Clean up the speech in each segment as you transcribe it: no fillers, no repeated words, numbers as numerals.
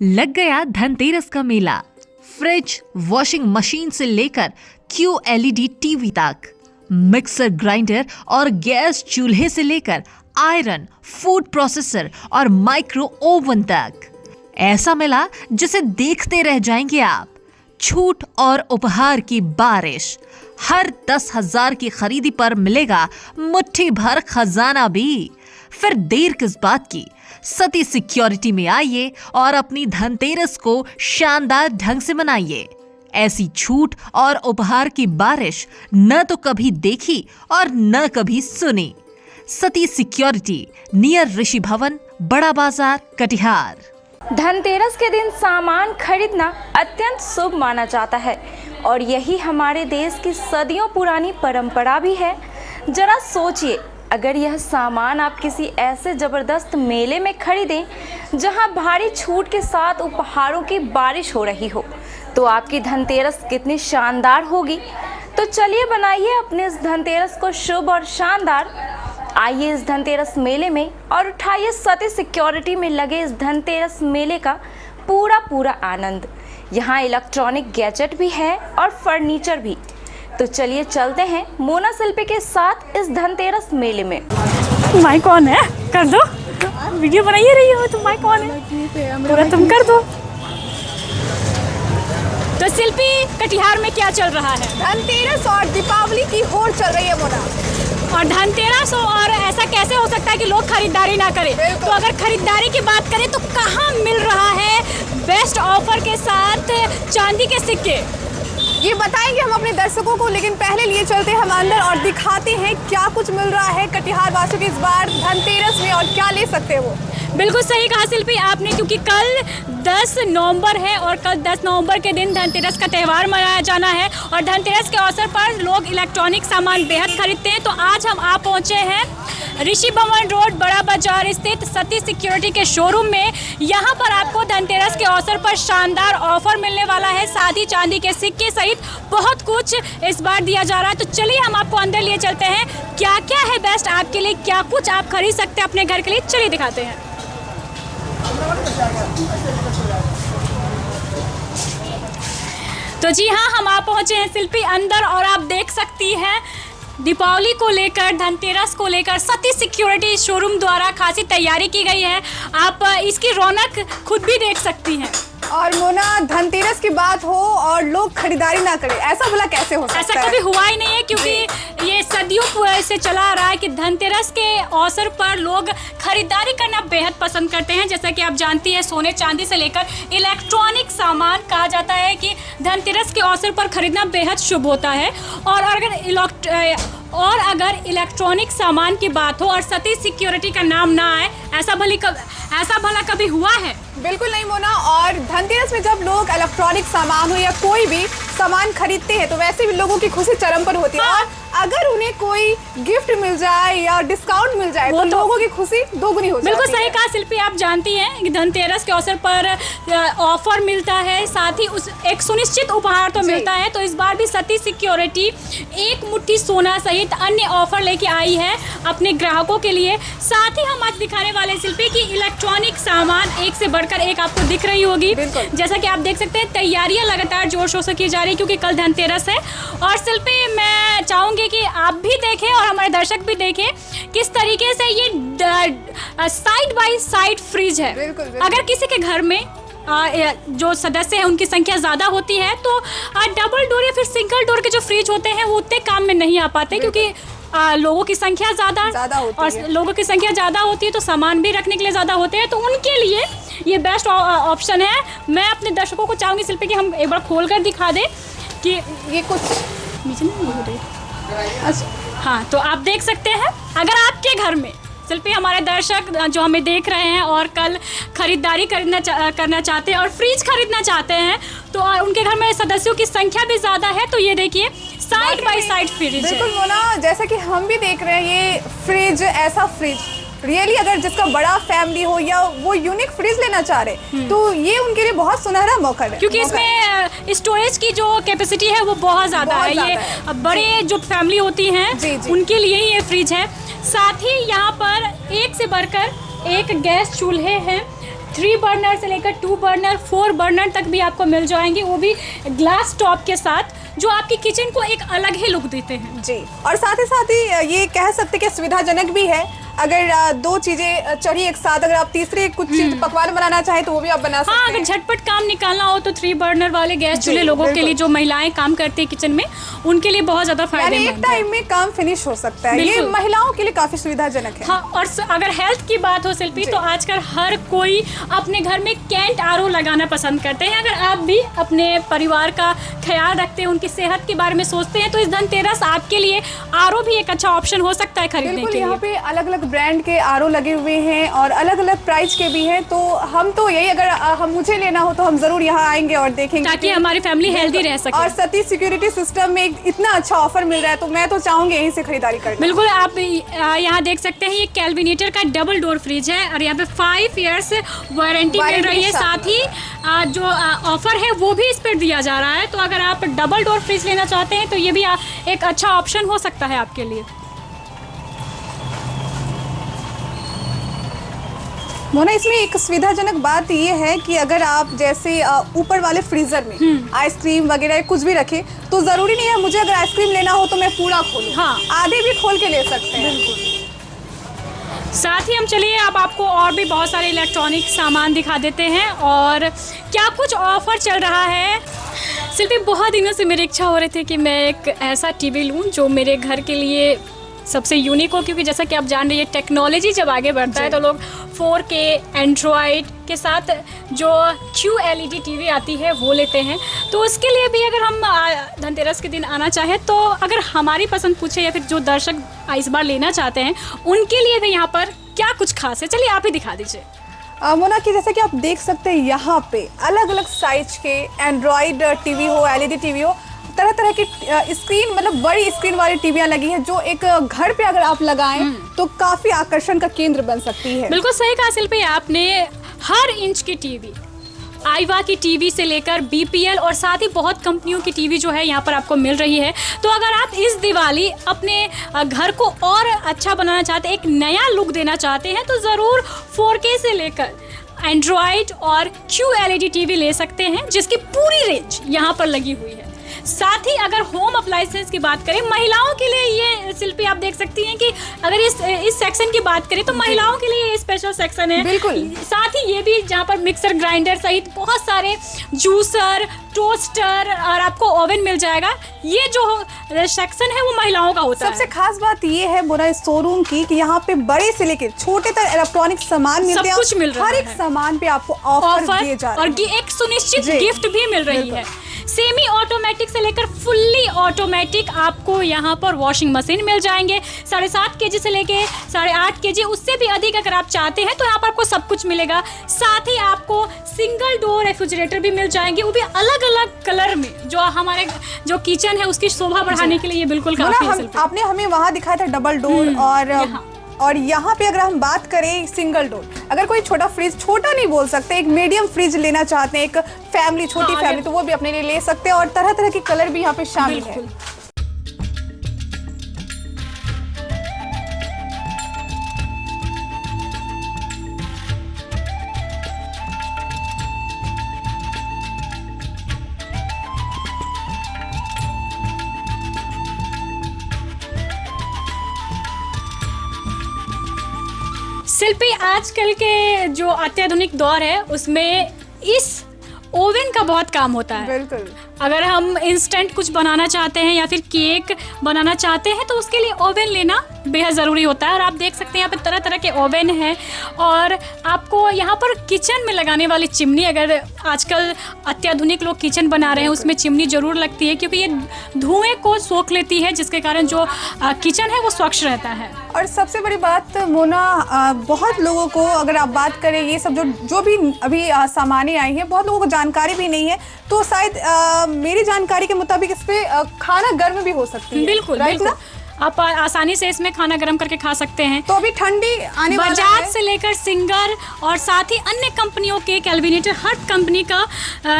लग गया धनतेरस का मेला। फ्रिज, वॉशिंग मशीन से लेकर QLED टीवी तक, मिक्सर ग्राइंडर और गैस चूल्हे से लेकर आयरन, फूड प्रोसेसर और माइक्रो ओवन तक। ऐसा मेला जिसे देखते रह जाएंगे आप। छूट और उपहार की बारिश। हर 10,000 की खरीदी पर मिलेगा मुट्ठी भर खजाना भी। फिर देर किस बात की, सती सिक्योरिटी में आइए और अपनी धनतेरस को शानदार ढंग से मनाइए। ऐसी छूट और उपहार की बारिश न तो कभी देखी और न कभी सुनी। सती सिक्योरिटी, नियर ऋषि भवन, बड़ा बाजार, कटिहार। धनतेरस के दिन सामान खरीदना अत्यंत शुभ माना जाता है और यही हमारे देश की सदियों पुरानी परंपरा भी है। जरा सोचिए, अगर यह सामान आप किसी ऐसे ज़बरदस्त मेले में खरीदें जहां भारी छूट के साथ उपहारों की बारिश हो रही हो, तो आपकी धनतेरस कितनी शानदार होगी। तो चलिए बनाइए अपने इस धनतेरस को शुभ और शानदार। आइए इस धनतेरस मेले में और उठाइए सती सिक्योरिटी में लगे इस धनतेरस मेले का पूरा आनंद। यहाँ इलेक्ट्रॉनिक गैजेट भी है और फर्नीचर भी। तो चलिए चलते हैं मोना शिल्पी के साथ इस धनतेरस मेले में। माइक ऑन है, कर दो। वीडियो बनाइए रही हो तुम, माइक ऑन है पूरा, तुम कर दो। तो शिल्पी, कटिहार में क्या चल रहा है? धनतेरस और दीपावली की होड़ चल रही है मोना। और धनतेरस हो और ऐसा कैसे हो सकता है कि लोग खरीदारी ना करें? तो अगर खरीदारी की बात करें तो कहाँ मिल रहा है बेस्ट ऑफर के साथ चांदी के सिक्के? ये बताएंगे हम अपने दर्शकों को, लेकिन पहले लिए चलते हम अंदर और दिखाते हैं क्या कुछ मिल रहा है कटिहार वासियों की इस बार धनतेरस में और क्या ले सकते हैं वो। बिल्कुल सही कहा शिल्पी आपने, क्योंकि कल 10 नवंबर है और कल 10 नवंबर के दिन धनतेरस का त्यौहार मनाया जाना है और धनतेरस के अवसर पर लोग इलेक्ट्रॉनिक सामान बेहद खरीदते हैं। तो आज हम आ पहुंचे हैं ऋषि भवन रोड, बड़ा बाजार स्थित सती सिक्योरिटी के शोरूम में। यहाँ पर आपको धनतेरस के अवसर पर शानदार ऑफर मिलने वाला है, साथ ही चांदी के सिक्के सहित बहुत कुछ इस बार दिया जा रहा है। तो चलिए हम आपको अंदर लिए चलते हैं, क्या क्या है बेस्ट आपके लिए, क्या कुछ आप खरीद सकते हैं अपने घर के लिए, चलिए दिखाते हैं। तो जी हाँ, हम आ पहुंचे हैं शिल्पी अंदर और आप देख सकती हैं दीपावली को लेकर, धनतेरस को लेकर सती सिक्योरिटी शोरूम द्वारा खासी तैयारी की गई है। आप इसकी रौनक खुद भी देख सकती हैं। और मोना, धनतेरस की बात हो और लोग खरीदारी ना करें, ऐसा भला कैसे हो सकता है? ऐसा कभी हुआ ही नहीं है, क्योंकि ये सदियों से चला आ रहा है कि धनतेरस के अवसर पर लोग खरीदारी करना बेहद पसंद करते हैं। जैसा कि आप जानती हैं, सोने चांदी से लेकर इलेक्ट्रॉनिक सामान, कहा जाता है कि धनतेरस के अवसर पर खरीदना बेहद शुभ होता है। और अगर इलेक्ट्रॉनिक सामान की बात हो और सती सिक्योरिटी का नाम ना आए, ऐसा भला कभी हुआ है? बिल्कुल नहीं मोना। और धनतेरस में जब लोग इलेक्ट्रॉनिक सामान हो या कोई भी सामान खरीदते हैं तो वैसे भी लोगों की खुशी चरम पर होती है। हाँ। और अगर उन्हें कोई गिफ्ट मिल जाए या डिस्काउंट मिल जाए तो लोगों की खुशी दोगुनी हो जाती है। बिल्कुल सही कहा शिल्पी, आप जानती हैं कि धनतेरस के अवसर पर ऑफर मिलता है, साथ ही एक सुनिश्चित उपहार तो मिलता है। तो इस बार भी सती सिक्योरिटी एक मुट्ठी सोना सहित अन्य ऑफर लेके आई है अपने ग्राहकों के लिए। साथ ही हम आज दिखाने वाले शिल्पी की इलेक्ट्रॉनिक सामान एक से बढ़कर एक आपको दिख रही होगी। जैसा कि आप देख सकते हैं, तैयारियां लगातार जोर शोर से की जा रही है क्योंकि कल धनतेरस है। और शिल्पी, मैं चाहूंगी कि आप भी देखें और हमारे दर्शक भी देखें किस तरीके से ये साइड बाय साइड फ्रिज है। बिल्कुल। अगर किसी के घर में जो सदस्य हैं उनकी संख्या ज़्यादा होती है तो डबल डोर या फिर सिंगल डोर के जो फ्रिज होते हैं वो उतने काम में नहीं आ पाते, क्योंकि लोगों की संख्या ज़्यादा होती है। लोगों की संख्या ज़्यादा होती है तो सामान भी रखने के लिए ज़्यादा होते हैं, तो उनके लिए ये बेस्ट ऑप्शन है। मैं अपने दर्शकों को चाहूँगी शिल्पी कि हम एक बार खोल कर दिखा दें कि ये कुछ नीचे नहीं हो रही। हाँ, तो आप देख सकते हैं, अगर आपके घर में शिल्पी, हमारे दर्शक जो हमें देख रहे हैं और कल खरीदारी करना चाहते हैं और फ्रिज खरीदना चाहते हैं, तो और उनके घर में सदस्यों की संख्या भी ज़्यादा है, तो ये देखिए साइड बाय साइड फ्रिज है। बिल्कुल मोना, जैसा कि हम भी देख रहे हैं ये फ्रिज, ऐसा फ्रिज रियली अगर जिसका बड़ा फैमिली हो या वो यूनिक फ्रिज लेना चाह रहे तो ये उनके लिए बहुत सुनहरा मौका है, क्योंकि इसमें स्टोरेज की जो कैपेसिटी है वो बहुत ज़्यादा है। ये बड़े जो फैमिली होती हैं उनके लिए ये फ्रिज है। साथ ही यहाँ पर एक से बढ़कर एक गैस चूल्हे हैं, 3 बर्नर से लेकर 2 बर्नर 4 बर्नर तक भी आपको मिल जाएंगे, वो भी ग्लास टॉप के साथ, जो आपकी किचन को एक अलग ही लुक देते हैं। जी, और साथ ही ये कह सकते हैं कि सुविधाजनक भी है। अगर 2 चीजें चढ़ी एक साथ, अगर आप तीसरे कुछ चीज पकवान बनाना चाहें तो वो भी आप बना सकते हैं। हाँ, अगर झटपट काम निकालना हो तो 3 बर्नर वाले गैस चूल्हे लोगों के लिए, जो महिलाएं काम करती है किचन में, उनके लिए बहुत ज्यादा फायदेमंद है। एक टाइम में काम फिनिश हो सकता है, ये महिलाओं के लिए काफी सुविधाजनक है। हाँ, और अगर हेल्थ की बात हो शिल्पी, तो आजकल हर कोई अपने घर में कैंट आरओ लगाना पसंद करते हैं। अगर आप भी अपने परिवार का ख्याल रखते हैं, उनकी सेहत के बारे में सोचते हैं, तो इस धनतेरस आपके लिए आरओ भी एक अच्छा ऑप्शन हो सकता है खरीदने के लिए। यहाँ पे अलग अलग ब्रांड के आरओ लगे हुए हैं और अलग अलग प्राइस के भी हैं, तो हम तो यही, अगर मुझे लेना हो तो हम जरूर यहाँ आएंगे और देखेंगे, ताकि हमारी फैमिली हेल्दी रह सके। और सती सिक्योरिटी सिस्टम में इतना अच्छा ऑफर मिल रहा है, तो मैं तो चाहूंगी यहीं से खरीदारी करना। बिल्कुल, आप यहाँ देख सकते हैं, ये कैलविनेटर का डबल डोर फ्रिज है और यहाँ पे 5 इयर्स वारंटी मिल रही है। साथ ही जो ऑफर है वो भी इस पर दिया जा रहा है। तो अगर आप डबल डोर फ्रिज लेना चाहते हैं तो ये भी एक अच्छा ऑप्शन हो सकता है आपके लिए। मोना, इसमें एक सुविधाजनक बात ये है कि अगर आप जैसे ऊपर वाले फ्रीजर में आइसक्रीम वगैरह कुछ भी रखें, तो जरूरी नहीं है मुझे अगर आइसक्रीम लेना हो तो मैं पूरा खोलूं। हाँ, आधे भी खोल के ले सकते हैं। बिल्कुल। साथ ही हम चलिए अब आपको और भी बहुत सारे इलेक्ट्रॉनिक सामान दिखा देते हैं और क्या कुछ ऑफर चल रहा है। शिल्पी, बहुत दिनों से मेरी इच्छा हो रही थी कि मैं एक ऐसा टीवी लूं जो मेरे घर के लिए सबसे यूनिक हो, क्योंकि जैसा कि आप जान रही है, टेक्नोलॉजी जब आगे बढ़ता है तो लोग 4K एंड्रॉयड के साथ जो QLED टीवी आती है वो लेते हैं। तो उसके लिए भी अगर हम धनतेरस के दिन आना चाहें, तो अगर हमारी पसंद पूछे या फिर जो दर्शक इस बार लेना चाहते हैं उनके लिए भी यहाँ पर क्या कुछ खास है, चलिए आप ही दिखा दीजिए। मोना, कि जैसे कि आप देख सकते हैं यहाँ पे अलग अलग साइज के एंड्रॉयड टीवी हो, LED टीवी हो, तरह तरह की स्क्रीन, मतलब बड़ी स्क्रीन वाली टीवियां लगी हैं, जो एक घर पे अगर आप लगाएं तो काफी आकर्षण का केंद्र बन सकती है। बिल्कुल सही कहा शिल्पी आपने। हर इंच की टीवी, आईवा की टीवी से लेकर BPL और साथ ही बहुत कंपनियों की टीवी जो है यहाँ पर आपको मिल रही है। तो अगर आप इस दिवाली अपने घर को और अच्छा बनाना चाहते हैं, एक नया लुक देना चाहते हैं, तो ज़रूर 4K से लेकर एंड्रॉयड और QLED टीवी ले सकते हैं, जिसकी पूरी रेंज यहाँ पर लगी हुई है। साथ ही अगर होम अप्लायंसेस की बात करें, महिलाओं के लिए ये शिल्पी आप देख सकती हैं कि अगर इस सेक्शन की बात करें तो महिलाओं के लिए ये स्पेशल सेक्शन है। बिल्कुल। साथ ही ये भी जहाँ पर मिक्सर ग्राइंडर सहित बहुत सारे जूसर, टोस्टर और आपको ओवन मिल जाएगा। ये जो सेक्शन है वो महिलाओं का होता है। सबसे खास बात ये है बोरा इस शोरूम की कि यहाँ पे बड़े से लेकर छोटे तक इलेक्ट्रॉनिक सामान मिलते हैं। सब कुछ मिल रहा है। हर एक सामान पे आपको ऑफर दिए जा रहे हैं और एक सुनिश्चित गिफ्ट भी मिल रही है। सेमी ऑटोमेटिक से लेकर फुल्ली ऑटोमेटिक आपको यहाँ पर वॉशिंग मशीन मिल जाएंगे। 7.5 kg से लेके 8.5 kg, उससे भी अधिक अगर आप चाहते हैं तो यहाँ पर आपको सब कुछ मिलेगा। साथ ही आपको सिंगल डोर रेफ्रिजरेटर भी मिल जाएंगे, वो भी अलग अलग कलर में, जो हमारे जो किचन है उसकी शोभा बढ़ाने के लिए ये बिल्कुल काफी है। आपने हमें वहाँ दिखाया था डबल डोर, और यहाँ पे अगर हम बात करें सिंगल डोर, अगर कोई छोटा फ्रिज, छोटा नहीं बोल सकते, एक मीडियम फ्रिज लेना चाहते हैं, एक फैमिली, छोटी फैमिली, तो वो भी अपने लिए ले सकते हैं। और तरह तरह के कलर भी यहाँ पे शामिल है। शिल्पी, आजकल के जो अत्याधुनिक दौर है उसमें इस ओवन का बहुत काम होता है। बिल्कुल। अगर हम इंस्टेंट कुछ बनाना चाहते हैं या फिर केक बनाना चाहते हैं तो उसके लिए ओवन लेना बेहद ज़रूरी होता है। और आप देख सकते हैं यहाँ पे तरह तरह के ओवन हैं और आपको यहाँ पर किचन में लगाने वाली चिमनी, अगर आजकल अत्याधुनिक लोग किचन बना रहे हैं उसमें चिमनी ज़रूर लगती है, क्योंकि ये धुएं को सोख लेती है, जिसके कारण जो किचन है वो स्वच्छ रहता है। और सबसे बड़ी बात मोना, बहुत लोगों को अगर आप बात करें, ये सब जो भी अभी सामानें आई हैं, बहुत लोगों को जानकारी भी नहीं है। तो शायद मेरी जानकारी के मुताबिक इस पे खाना गर्म भी हो सकती है। बिल्कुल, बिल्कुल। आप आसानी से इसमें खाना गर्म करके खा सकते हैं। तो अभी ठंडी आने वाला बजाज है। से लेकर सिंगर और साथ ही अन्य कंपनियों के कैलविनेटर, हर कंपनी का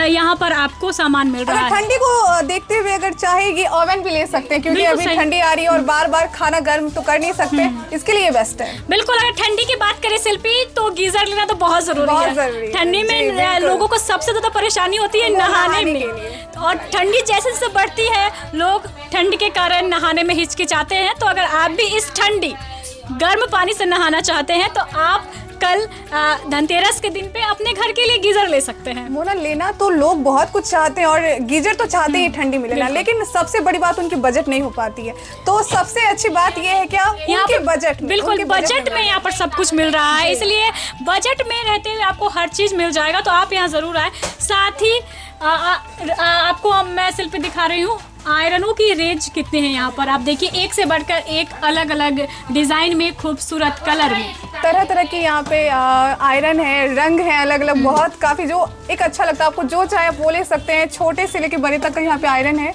यहाँ पर आपको सामान मिल रहा अगर है। ठंडी को देखते हुए अगर चाहेगी ओवन भी ले सकते हैं, क्योंकि बिल्कुल अभी सही। ठंडी आ रही है और बार बार खाना गर्म तो कर नहीं सकते, इसके लिए बेस्ट है। बिल्कुल, अगर ठंडी की बात करें शिल्पी, तो गीजर लेना तो बहुत जरूरी बहुत है। जरूरी है। ठंडी जी, में बिल्कुल। लोगों को सबसे ज्यादा परेशानी होती है वो नहाने नहाने में, के लिए। और ठंडी जैसे जैसे बढ़ती है लोग ठंड के कारण नहाने में हिचकिचाते हैं। तो अगर आप भी इस ठंडी गर्म पानी से नहाना चाहते हैं तो आप कल धनतेरस के दिन पे अपने घर के लिए गीजर ले सकते हैं। मोना, लेना तो लोग बहुत कुछ चाहते हैं और गीजर तो चाहते हैं ठंडी में लेना, लेकिन सबसे बड़ी बात उनकी बजट नहीं हो पाती है। तो सबसे अच्छी बात ये है क्या, यहाँ उनके पर बजट में, बिल्कुल उनके बजट में यहाँ पर सब कुछ मिल रहा है, इसलिए बजट में रहते हुए आपको हर चीज़ मिल जाएगा। तो आप यहाँ ज़रूर आए। साथ ही आपको मैं शिल्पी दिखा रही हूँ आयरनों की रेंज कितने हैं यहाँ पर। आप देखिए, एक से बढ़कर एक अलग अलग डिज़ाइन में, खूबसूरत कलर में, तरह तरह के यहाँ पे आयरन है, रंग है अलग अलग, बहुत काफ़ी जो एक अच्छा लगता है। आपको जो चाहे आप वो ले सकते हैं, छोटे से लेके बड़े तक का यहाँ पे आयरन है।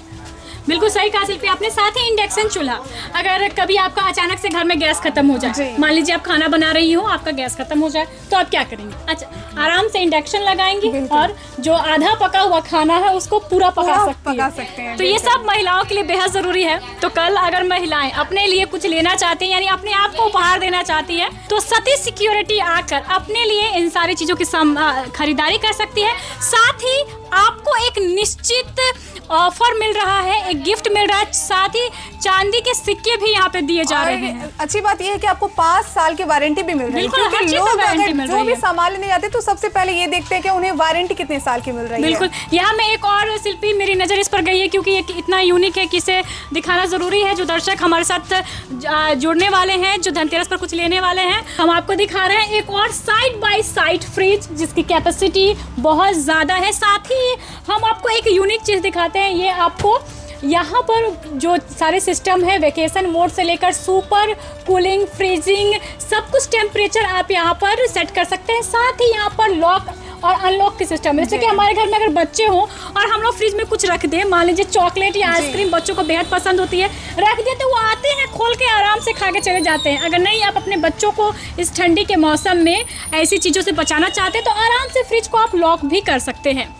बिल्कुल सही कहा शिल्पी आपने। साथ ही इंडक्शन चूल्हा, अगर कभी आपका अचानक से घर में गैस खत्म हो जाए, जी। मान लीजिए आप खाना बना रही हो, आपका गैस खत्म हो जाए, तो आप क्या करेंगे? अच्छा, आराम से इंडक्शन लगाएंगी बिल्कुल। और जो आधा पका हुआ खाना है उसको पूरा पका सकते हैं। तो ये सब महिलाओं के लिए बेहद जरूरी है। तो कल अगर महिलाएं अपने लिए कुछ लेना चाहती हैं, यानी अपने आप को उपहार देना चाहती है, तो सती सिक्योरिटी आकर अपने लिए इन सारी चीजों की खरीदारी कर सकती है। साथ ही आपको एक निश्चित ऑफर मिल रहा है, एक गिफ्ट मिल रहा है, साथ ही चांदी के सिक्के भी यहाँ पे दिए जा रहे हैं। अच्छी बात यह है कि आपको 5 साल की वारंटी भी मिल रही है, बिल्कुल, हर क्योंकि चीज़ लोग में वारंटी अगर मिल जो रही भी है। सामान लेने जाते हैं तो सबसे पहले ये देखते हैं कि उन्हें वारंटी कितने साल की मिल रही है। बिल्कुल, यहाँ में एक और शिल्पी मेरी नज़र इस पर गई है, क्योंकि ये इतना यूनिक है कि इसे दिखाना ज़रूरी है। जो दर्शक हमारे साथ जुड़ने वाले हैं, जो धनतेरस पर कुछ लेने वाले हैं, हम आपको दिखा रहे हैं एक और साइड बाय साइड फ्रिज, जिसकी कैपेसिटी बहुत ज़्यादा है। साथ ही हम आपको एक यूनिक चीज़ दिखाते हैं। ये आपको यहाँ पर जो सारे सिस्टम है, वेकेशन मोड से लेकर सुपर कूलिंग, फ्रीजिंग, सब कुछ टेम्परेचर आप यहाँ पर सेट कर सकते हैं। साथ ही यहाँ पर लॉक और अनलॉक के सिस्टम है। जैसे कि हमारे घर में अगर बच्चे हों और हम लोग फ्रिज में कुछ रख दें, मान लीजिए चॉकलेट या आइसक्रीम बच्चों को बेहद पसंद होती है, रख दें तो वो आते हैं, खोल के आराम से खा के चले जाते हैं। अगर नहीं, आप अपने बच्चों को इस ठंडी के मौसम में ऐसी चीज़ों से बचाना चाहते हैं तो आराम से फ्रिज को आप लॉक भी कर सकते हैं।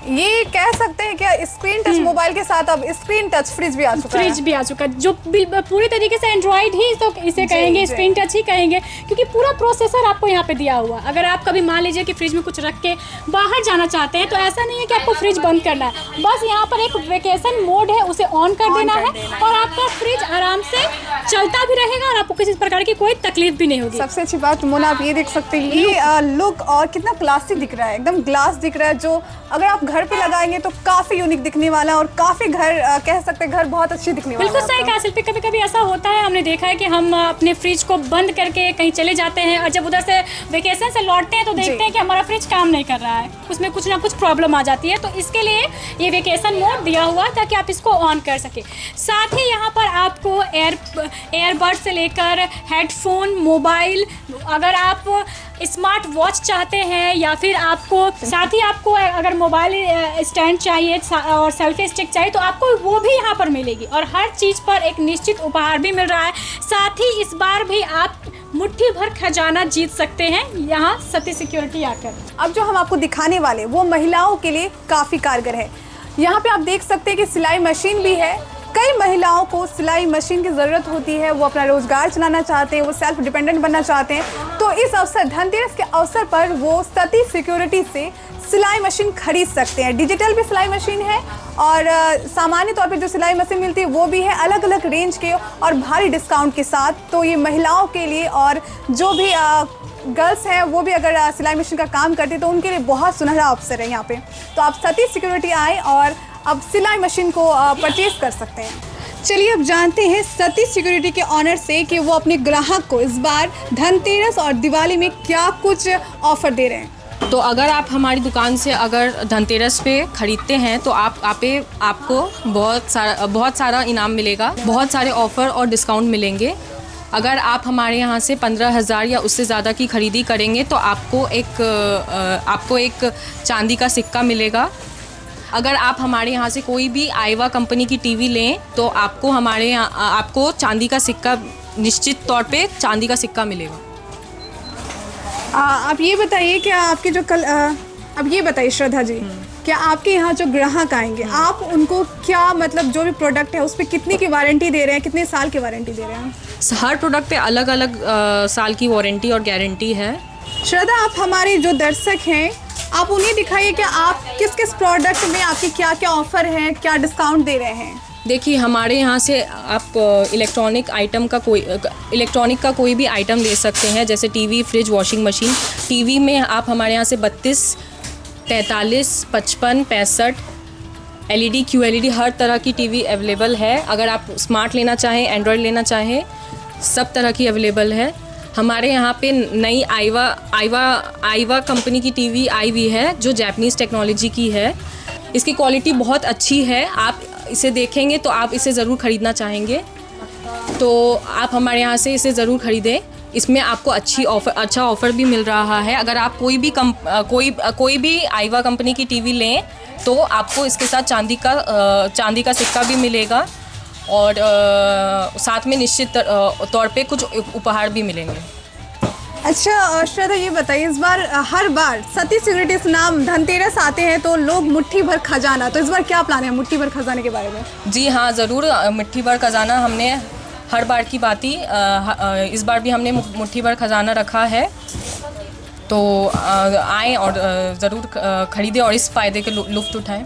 ये कह सकते हैं क्या, स्क्रीन टच मोबाइल के साथ अब स्क्रीन टच फ्रिज भी आ चुका है। फ्रिज भी आ चुका है, जो पूरी तरीके से एंड्रॉइड ही तो इसे कहेंगे, जी। स्क्रीन टच ही कहेंगे, क्योंकि पूरा प्रोसेसर आपको यहाँ पे दिया हुआ। अगर आप कभी मान लीजिए कि फ्रिज में कुछ रख के बाहर जाना चाहते हैं, तो ऐसा नहीं है कि आपको फ्रिज बंद करना है, बस यहाँ पर एक वेकेशन मोड है, उसे ऑन कर देना है और आपका फ्रिज आराम से चलता भी रहेगा और आपको किसी प्रकार की कोई तकलीफ भी नहीं होगी। सबसे अच्छी बात मोना, आप ये देख सकते हैं, ये लुक और कितना क्लासी दिख रहा है, एकदम ग्लास दिख रहा है, जो अगर आप घर पे लगाएंगे तो काफी यूनिक दिखने वाला और काफी घर कह सकते हैं घर बहुत अच्छी दिखने वाला। बिल्कुल सही कहा शिल्पी। कभी कभी ऐसा होता है, हमने देखा है कि हम अपने फ्रिज को बंद करके कहीं चले जाते हैं और जब उधर से वेकेशन से लौटते हैं तो देखते हैं कि हमारा फ्रिज काम नहीं कर रहा है, उसमें कुछ ना कुछ प्रॉब्लम आ जाती है। तो इसके लिए ये वेकेशन मोड दिया हुआ ताकि आप इसको ऑन कर सके। साथ ही यहाँ पर आपको एयरबड से लेकर हेडफोन, मोबाइल, अगर आप स्मार्ट वॉच चाहते हैं या फिर आपको साथ ही आपको अगर मोबाइल स्टैंड चाहिए और सेल्फी स्टिक चाहिए तो आपको वो भी यहाँ पर मिलेगी और हर चीज़ पर एक निश्चित उपहार भी मिल रहा है। साथ ही इस बार भी आप मुट्ठी भर खजाना जीत सकते हैं यहाँ सती सिक्योरिटी आकर। अब जो हम आपको दिखाने वाले वो महिलाओं के लिए काफ़ी कारगर है। यहाँ पे आप देख सकते हैं कि सिलाई मशीन भी है। कई महिलाओं को सिलाई मशीन की ज़रूरत होती है, वो अपना रोज़गार चलाना चाहते हैं, वो सेल्फ डिपेंडेंट बनना चाहते हैं। तो इस अवसर धनतेरस के अवसर पर वो सती सिक्योरिटी से सिलाई मशीन खरीद सकते हैं। डिजिटल भी सिलाई मशीन है और सामान्य तौर पे जो सिलाई मशीन मिलती है वो भी है, अलग अलग रेंज के और भारी डिस्काउंट के साथ। तो ये महिलाओं के लिए और जो भी गर्ल्स हैं वो भी अगर सिलाई मशीन का काम करते हैं तो उनके लिए बहुत सुनहरा अवसर है यहाँ पे। तो आप सती सिक्योरिटी आए और अब सिलाई मशीन को परचेज कर सकते हैं। चलिए अब जानते हैं सती सिक्योरिटी के ऑनर से कि वो अपने ग्राहक को इस बार धनतेरस और दिवाली में क्या कुछ ऑफर दे रहे हैं। तो अगर आप हमारी दुकान से अगर धनतेरस पे ख़रीदते हैं तो आपको बहुत सारा इनाम मिलेगा, बहुत सारे ऑफ़र और डिस्काउंट मिलेंगे। अगर आप हमारे यहाँ से 15,000 या उससे ज़्यादा की ख़रीदी करेंगे तो आपको एक चांदी का सिक्का मिलेगा। अगर आप हमारे यहाँ से कोई भी आईवा कंपनी की टीवी लें तो आपको हमारे यहाँ आपको चांदी का सिक्का, निश्चित तौर पे चांदी का सिक्का मिलेगा। आप ये बताइए कि आपके जो अब ये बताइए श्रद्धा जी, क्या आपके यहाँ जो ग्राहक आएंगे आप उनको क्या मतलब जो भी प्रोडक्ट है उस पर कितनी की वारंटी दे रहे हैं, कितने साल की वारंटी दे रहे हैं? हर प्रोडक्ट पे अलग अलग साल की वारंटी और गारंटी है। श्रद्धा, आप हमारे जो दर्शक हैं आप उन्हें दिखाइए कि आप किस किस प्रोडक्ट में आपकी क्या क्या ऑफर है, क्या डिस्काउंट दे रहे हैं। देखिए, हमारे यहाँ से आप इलेक्ट्रॉनिक का कोई भी आइटम ले सकते हैं, जैसे TV, fridge, washing machine. TV में आप हमारे यहाँ से 32, 43, 55, 65 LED, QLED हर तरह की टीवी अवेलेबल है। अगर आप स्मार्ट लेना चाहें, एंड्रॉयड लेना चाहें, सब तरह की अवेलेबल है। हमारे यहाँ पे नई आईवा कंपनी की टीवी आई हुई है जो जापानीज़ टेक्नोलॉजी की है। इसकी क्वालिटी बहुत अच्छी है, आप इसे देखेंगे तो आप इसे ज़रूर ख़रीदना चाहेंगे, तो आप हमारे यहाँ से इसे ज़रूर ख़रीदें। इसमें आपको अच्छा ऑफ़र भी मिल रहा है। अगर आप कोई भी आईवा कंपनी की टीवी लें तो आपको इसके साथ चांदी का सिक्का भी मिलेगा और साथ में निश्चित तौर पे कुछ उपहार भी मिलेंगे। अच्छा श्रद्धा, ये बताइए, इस बार हर बार सती सिक्योरिटीज नाम धनतेरस आते हैं तो लोग मुट्ठी भर खजाना, तो इस बार क्या प्लान है मुट्ठी भर खजाने के बारे में? जी हाँ, ज़रूर। मुट्ठी भर खजाना हमने हर बार की बात ही इस बार भी हमने मुट्ठी भर खजाना रखा है, तो आएँ और ज़रूर ख़रीदें और इस फ़ायदे के लुत्फ़ उठाएं।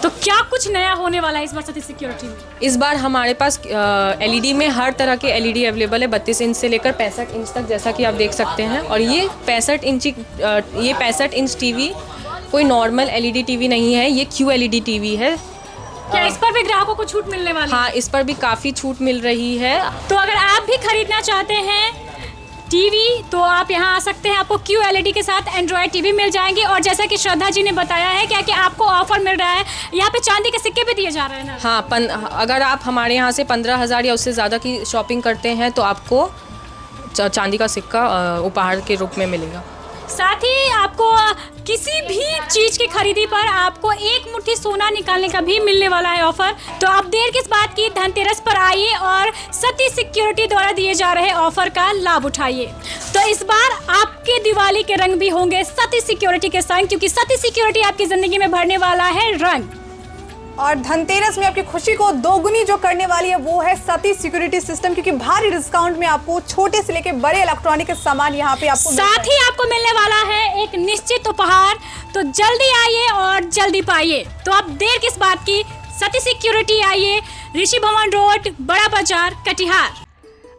तो क्या कुछ नया होने वाला है इस बार सती सिक्योरिटी में? इस बार हमारे पास LED में हर तरह के LED अवेलेबल है, 32 इंच से लेकर 65 इंच तक, जैसा कि आप देख सकते हैं। और ये 65 इंच टीवी कोई नॉर्मल LED टीवी नहीं है, ये QLED टीवी है। क्या इस पर भी ग्राहकों को छूट मिलने वाली है? हाँ, इस पर भी काफ़ी छूट मिल रही है। तो अगर आप भी खरीदना चाहते हैं टीवी तो आप यहाँ आ सकते हैं, आपको QLED के साथ एंड्रॉयड टीवी मिल जाएंगे। और जैसा कि श्रद्धा जी ने बताया है क्या कि आपको ऑफर मिल रहा है, यहाँ पे चांदी के सिक्के भी दिए जा रहे हैं ना? हाँ, अगर आप हमारे यहाँ से 15,000 या उससे ज़्यादा की शॉपिंग करते हैं तो आपको चांदी का सिक्का उपहार के रूप में मिलेगा। साथ ही आपको किसी भी चीज की खरीदी पर आपको एक मुट्ठी सोना निकालने का भी मिलने वाला है ऑफर। तो आप देर किस बात की, धनतेरस पर आइए और सती सिक्योरिटी द्वारा दिए जा रहे ऑफर का लाभ उठाइए। तो इस बार आपके दिवाली के रंग भी होंगे सती सिक्योरिटी के संग, क्योंकि सती सिक्योरिटी आपकी जिंदगी में भरने वाला है रंग। और धनतेरस में आपकी खुशी को दोगुनी जो करने वाली है वो है सती सिक्योरिटी सिस्टम, क्योंकि भारी डिस्काउंट में आपको छोटे से लेकर बड़े इलेक्ट्रॉनिक सामान यहाँ पे आपको साथ ही आपको मिलने वाला है एक निश्चित उपहार। तो जल्दी आइए और जल्दी पाइए। तो आप देर किस बात की, सती सिक्योरिटी आइए, ऋषि भवन रोड, बड़ा बाजार, कटिहार।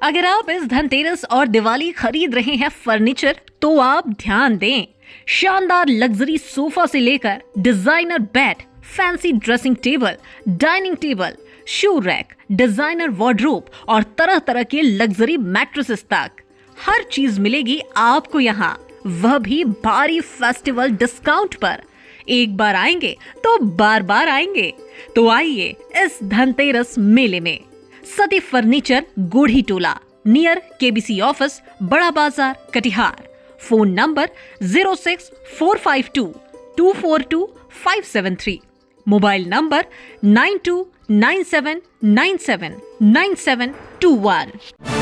अगर आप इस धनतेरस और दिवाली खरीद रहे हैं फर्नीचर तो आप ध्यान दें, शानदार लग्जरी सोफा से लेकर designer bed, fancy dressing table, dining table, shoe rack, designer wardrobe और तरह तरह के लग्जरी मैट्रेसेस तक हर चीज मिलेगी आपको यहाँ, वह भी भारी फेस्टिवल डिस्काउंट पर। एक बार आएंगे तो बार बार आएंगे। तो आइए इस धनतेरस मेले में। सती फर्नीचर, गोढ़ी टोला, नियर KBC ऑफिस, बड़ा बाजार, Katihar. Phone number 06452242573। Mobile number 9297979721।